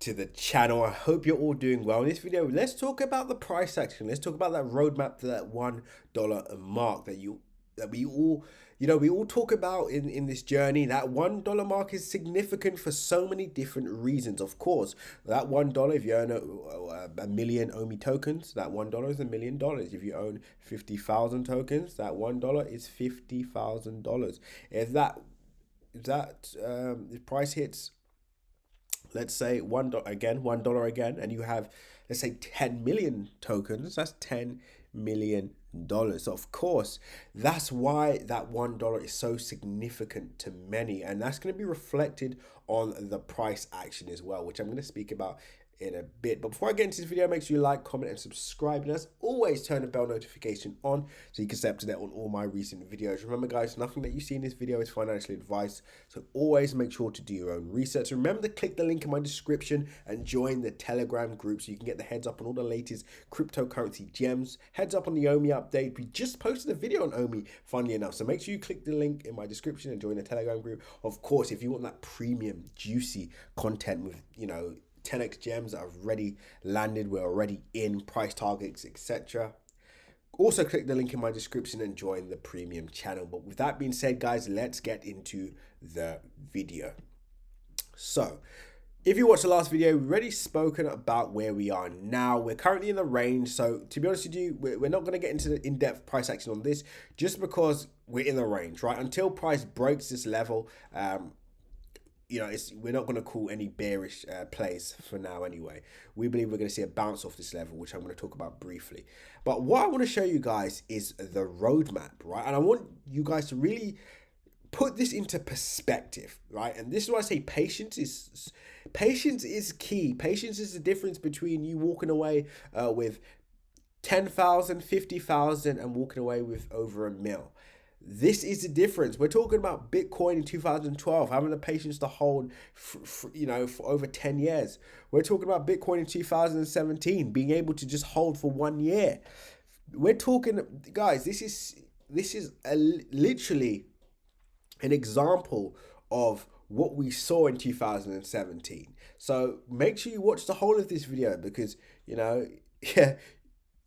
to the channel. I hope you're all doing well. In this video, let's talk about the price action. Let's talk about that roadmap to that $1 mark that we all we all talk about in this journey. That $1 mark is significant for so many different reasons. Of course, that $1, if you own a million OMI tokens, that $1 is $1,000,000. If you own 50,000 tokens, that $1 is $50,000. If price hits, let's say $1 again, and you have, let's say, 10 million tokens, that's $10 million. So of course, that's why that $1 is so significant to many, and that's going to be reflected on the price action as well, which I'm going to speak about in a bit. But before I get into this video, make sure you like, comment, and subscribe. And as always, turn the bell notification on so you can stay up to date on all my recent videos. Remember, guys, nothing that you see in this video is financial advice, so always make sure to do your own research. Remember to click the link in my description and join the Telegram group so you can get the heads up on all the latest cryptocurrency gems. Heads up on the OMI update. We just posted a video on OMI, funnily enough, so make sure you click the link in my description and join the Telegram group. Of course, if you want that premium, juicy content with 10x gems that have already landed, we're already in, price targets, etc. Also click the link in my description and join the premium channel. But with that being said, guys, let's get into the video. So if you watched the last video, we've already spoken about where we are now. We're currently in the range. So to be honest with you, we're not going to get into the in-depth price action on this just because we're in the range, right? Until price breaks this level, we're not going to call any bearish plays for now anyway. We believe we're going to see a bounce off this level, which I'm going to talk about briefly. But what I want to show you guys is the roadmap, right? And I want you guys to really put this into perspective, right? And this is why I say patience is key. Patience is the difference between you walking away with 10,000, 50,000 and walking away with over $1 million. This is the difference. We're talking about Bitcoin in 2012, having the patience to hold, for over 10 years. We're talking about Bitcoin in 2017, being able to just hold for 1 year. We're talking, guys, this is literally an example of what we saw in 2017. So make sure you watch the whole of this video because,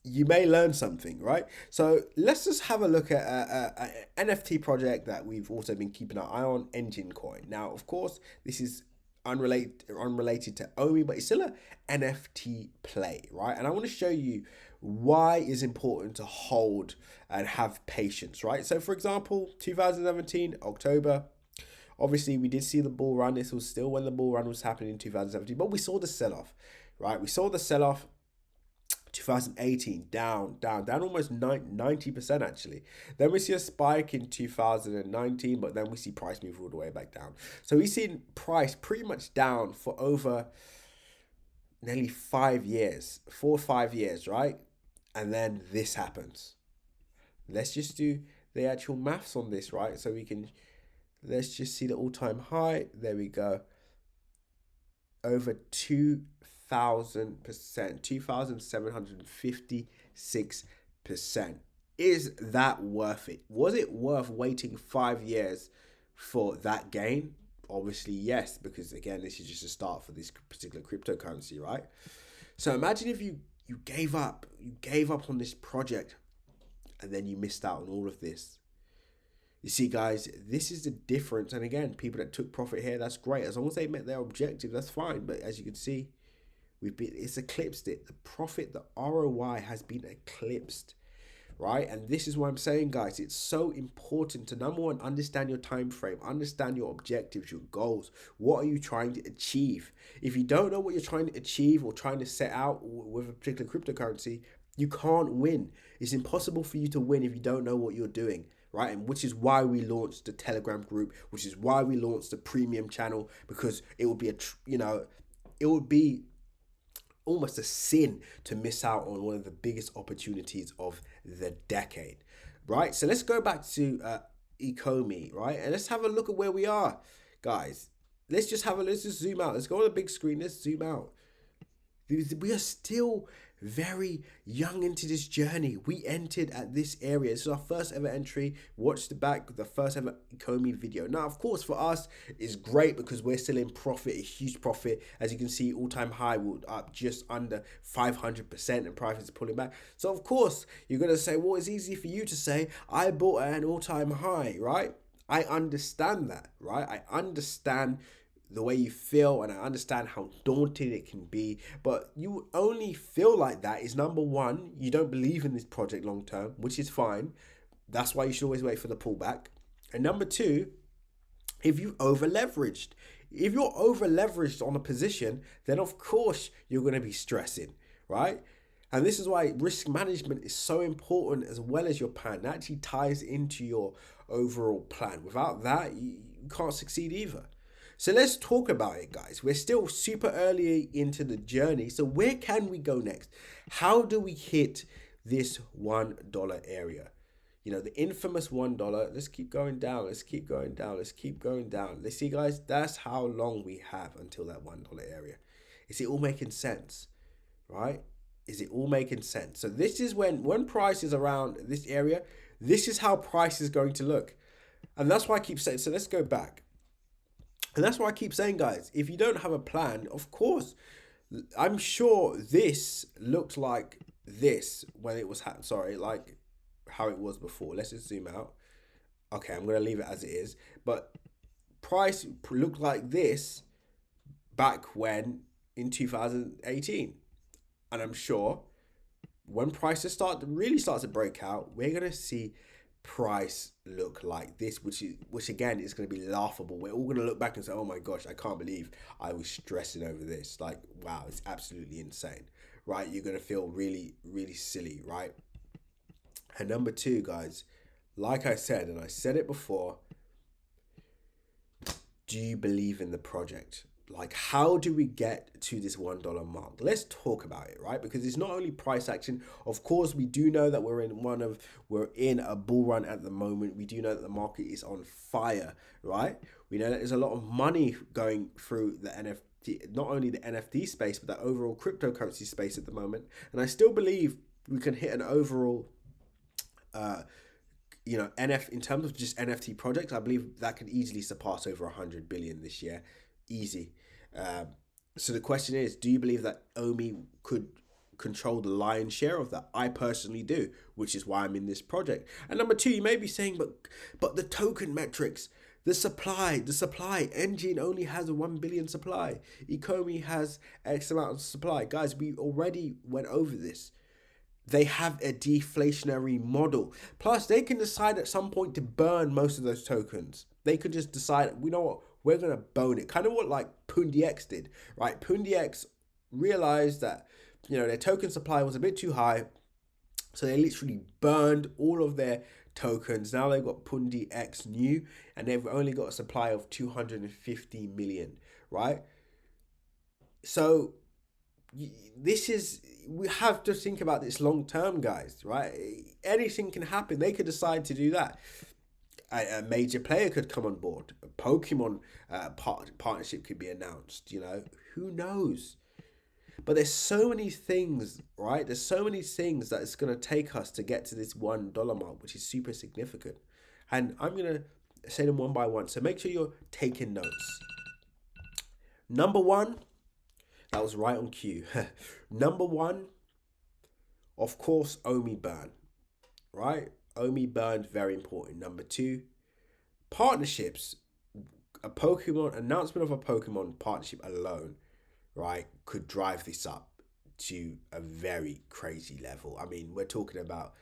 you may learn something, right? So let's just have a look at an NFT project that we've also been keeping an eye on, Engine Coin. Now, of course, this is unrelated to OMI, but it's still an NFT play, right? And I want to show you why it's important to hold and have patience, right? So for example, 2017, October, obviously we did see the bull run. This was still when the bull run was happening in 2017, but we saw the sell-off, right? We saw the sell-off 2018 down almost 90% actually. Then we see a spike in 2019, but then we see price move all the way back down. So we've seen price pretty much down for over nearly 5 years, 4 or 5 years, right? And then this happens. Let's just do the actual maths on this, right? So let's just see the all-time high. There we go. Over 2,000%, 2,756%. Is that worth it? Was it worth waiting 5 years for that gain? Obviously, yes, because again, this is just a start for this particular cryptocurrency, right? So imagine if you gave up on this project and then you missed out on all of this. You see, guys, this is the difference. And again, people that took profit here, that's great. As long as they met their objective, that's fine. But as you can see, it's eclipsed it. The profit, the ROI has been eclipsed, right? And this is what I'm saying, guys. It's so important to, number one, understand your time frame, understand your objectives, your goals. What are you trying to achieve? If you don't know what you're trying to achieve or trying to set out with a particular cryptocurrency, you can't win. It's impossible for you to win if you don't know what you're doing, right? And which is why we launched the Telegram group, which is why we launched the premium channel, because it would be it would be almost a sin to miss out on one of the biggest opportunities of the decade, right? So let's go back to ECOMI, right? And let's have a look at where we are, guys. Let's just zoom out. Let's go on the big screen. Let's zoom out. We are still very young into this journey. We entered at this area. This is our first ever entry. Watch the back, the first ever ECOMI video. Now, of course, for us, it's great because we're still in profit, a huge profit. As you can see, all-time high, we're up just under 500% and price is pulling back. So, of course, you're going to say, well, it's easy for you to say, I bought at an all-time high, right? I understand that, right? I understand the way you feel and I understand how daunting it can be, but you only feel like that is number one, you don't believe in this project long term, which is fine. That's why you should always wait for the pullback. And number two, if you over leveraged, if you're over leveraged on a position, then of course you're going to be stressing, right? And this is why risk management is so important as well as your plan. That actually ties into your overall plan. Without that, you can't succeed either. So let's talk about it, guys. We're still super early into the journey. So where can we go next? How do we hit this $1 area? You know, the infamous $1. Let's keep going down. Let's keep going down. Let's keep going down. Let's see, guys, that's how long we have until that $1 area. Is it all making sense? Right? Is it all making sense? So this is when price is around this area, this is how price is going to look. And that's why I keep saying, so let's go back. And that's why I keep saying, guys, if you don't have a plan, of course, I'm sure this looked like this when it was, like how it was before. Let's just zoom out. Okay, I'm going to leave it as it is. But price looked like this back when in 2018. And I'm sure when prices really starts to break out, we're going to see price look like this, which again is going to be laughable. We're all going to look back and say, oh my gosh, I can't believe I was stressing over this. Like, wow, it's absolutely insane, right? You're going to feel really, really silly, right? And number two, guys, like I said, and I said it before, do you believe in the project? Like, how do we get to this $1 mark? Let's talk about it, right? Because it's not only price action. Of course, we do know that we're in a bull run at the moment. We do know that the market is on fire, right? We know that there's a lot of money going through the NFT, not only the NFT space, but the overall cryptocurrency space at the moment. And I still believe we can hit an overall, in terms of just NFT projects, I believe that could easily surpass over 100 billion this year. Easy. So the question is, do you believe that OMI could control the lion's share of that? I personally do, which is why I'm in this project. And number two, you may be saying, but the token metrics, the supply, Engine only has a 1 billion supply. ECOMI has X amount of supply. Guys, we already went over this. They have a deflationary model. Plus, they can decide at some point to burn most of those tokens. They could just decide, we know what, we're going to bone it. Kind of what like PundiX did, right? PundiX realized that, their token supply was a bit too high. So they literally burned all of their tokens. Now they've got PundiX new and they've only got a supply of 250 million, right? So we have to think about this long term, guys, right? Anything can happen. They could decide to do that. A major player could come on board. A Pokemon partnership could be announced. Who knows? But there's so many things, right? There's so many things that it's going to take us to get to this $1 mark, which is super significant. And I'm going to say them one by one. So make sure you're taking notes. Number one, that was right on cue. Number one, of course, OMI burn, right? OMI burned, very important. Number two, partnerships. Announcement of a Pokemon partnership alone, right, could drive this up to a very crazy level. I mean, we're talking about,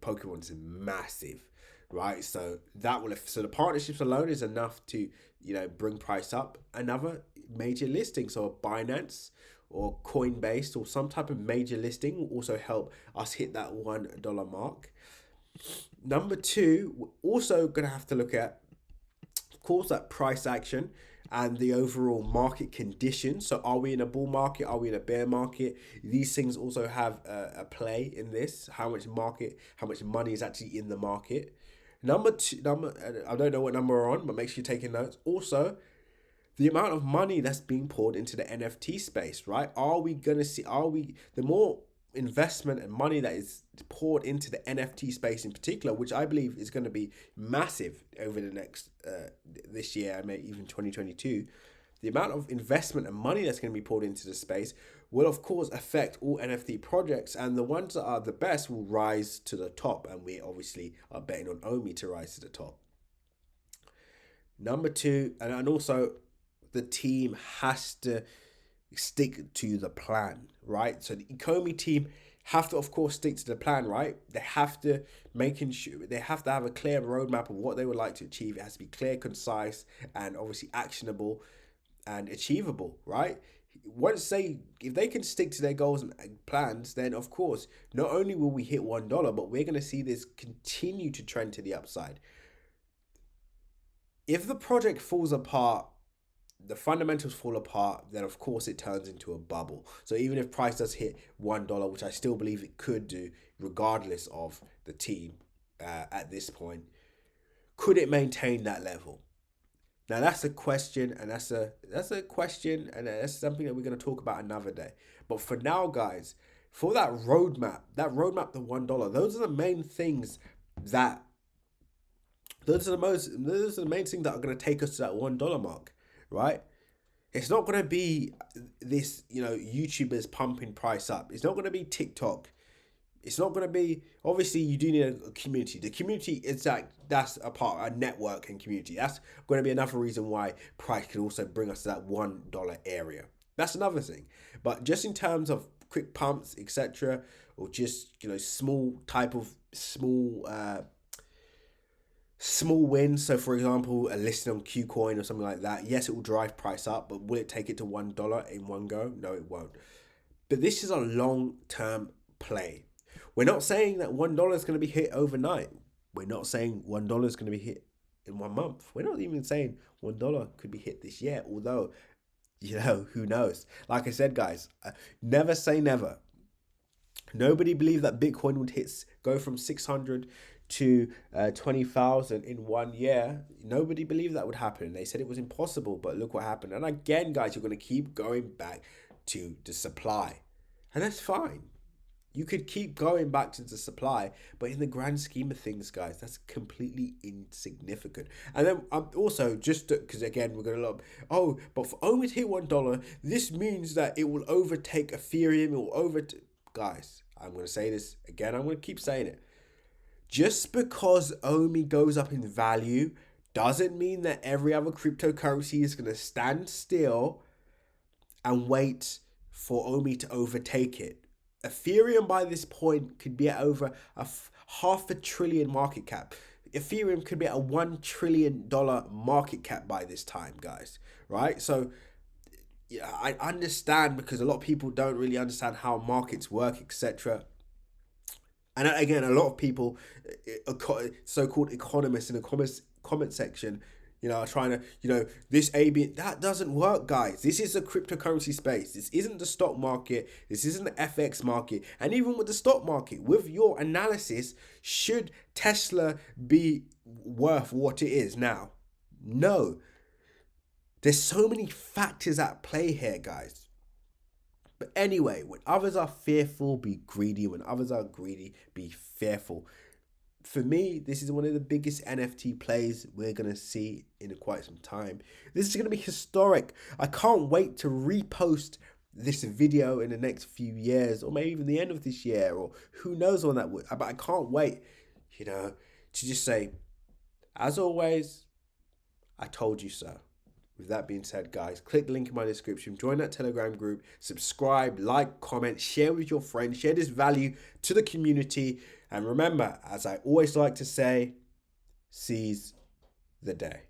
Pokemon's massive, right? So the partnerships alone is enough to, bring price up. Another major listing, so a Binance or Coinbase or some type of major listing will also help us hit that $1 mark. Number two, we're also going to have to look at, of course, that price action and the overall market conditions. So are we in a bull market? Are we in a bear market? These things also have a play in this. How much money is actually in the market? Number, I don't know what number we're on, but make sure you're taking notes. Also, the amount of money that's being poured into the NFT space, right? The more investment and money that is poured into the NFT space in particular, which I believe is going to be massive over the next, this year, and maybe even 2022, the amount of investment and money that's going to be poured into the space will, of course, affect all NFT projects, and the ones that are the best will rise to the top, and we obviously are betting on OMI to rise to the top. Number two, and also the team has to stick to the plan, right? So the ECOMI team have to, of course, stick to the plan, right? They have to have a clear roadmap of what they would like to achieve. It has to be clear, concise, and obviously actionable and achievable, right? If they can stick to their goals and plans, then of course, not only will we hit $1, but we're going to see this continue to trend to the upside. If the project falls apart, the fundamentals fall apart, then of course it turns into a bubble. So even if price does hit $1, which I still believe it could do, regardless of the team at this point, could it maintain that level? Now that's a question, and that's something that we're going to talk about another day. But for now, guys, for that roadmap to $1, those are the main things that those are the main things that are going to take us to that $1 mark, right? It's not going to be this, YouTubers pumping price up. It's not going to be TikTok. It's not going to be, obviously you do need a community. The community is that's a network and community. That's going to be another reason why price can also bring us to that $1 area. That's another thing. But just in terms of quick pumps, etc., or just, small wins. So for example, a listing on KuCoin or something like that. Yes, it will drive price up, but will it take it to $1 in one go? No, it won't. But this is a long-term play. We're not saying that $1 is going to be hit overnight. We're not saying $1 is going to be hit in 1 month. We're not even saying $1 could be hit this year, although, who knows? Like I said, guys, never say never. Nobody believed that Bitcoin would go from 600 to 20,000 in 1 year. Nobody believed that would happen. They said it was impossible, but look what happened. And again, guys, you're going to keep going back to the supply, and that's fine. You could keep going back to the supply, but in the grand scheme of things, guys, that's completely insignificant. And then also, just because again, we're going to but for OMI to hit $1, this means that it will overtake Ethereum. It will guys, I'm going to say this again. I'm going to keep saying it. Just because OMI goes up in value doesn't mean that every other cryptocurrency is going to stand still and wait for OMI to overtake it. Ethereum by this point could be at over $500 billion market cap. Ethereum could be at a $1 trillion market cap by this time, guys. Right? So yeah, I understand, because a lot of people don't really understand how markets work, etc. And again, a lot of people, so-called economists in the comment section, are trying to, this AB, that doesn't work, guys. This is a cryptocurrency space. This isn't the stock market. This isn't the FX market. And even with the stock market, with your analysis, should Tesla be worth what it is now? No. There's so many factors at play here, guys. But anyway, when others are fearful, be greedy. When others are greedy, be fearful. For me, this is one of the biggest NFT plays we're going to see in quite some time. This is going to be historic. I can't wait to repost this video in the next few years, or maybe even the end of this year, or who knows when that would. But I can't wait, to just say, as always, I told you so. With that being said, guys, click the link in my description, join that Telegram group, subscribe, like, comment, share with your friends, share this value to the community. And remember, as I always like to say, seize the day.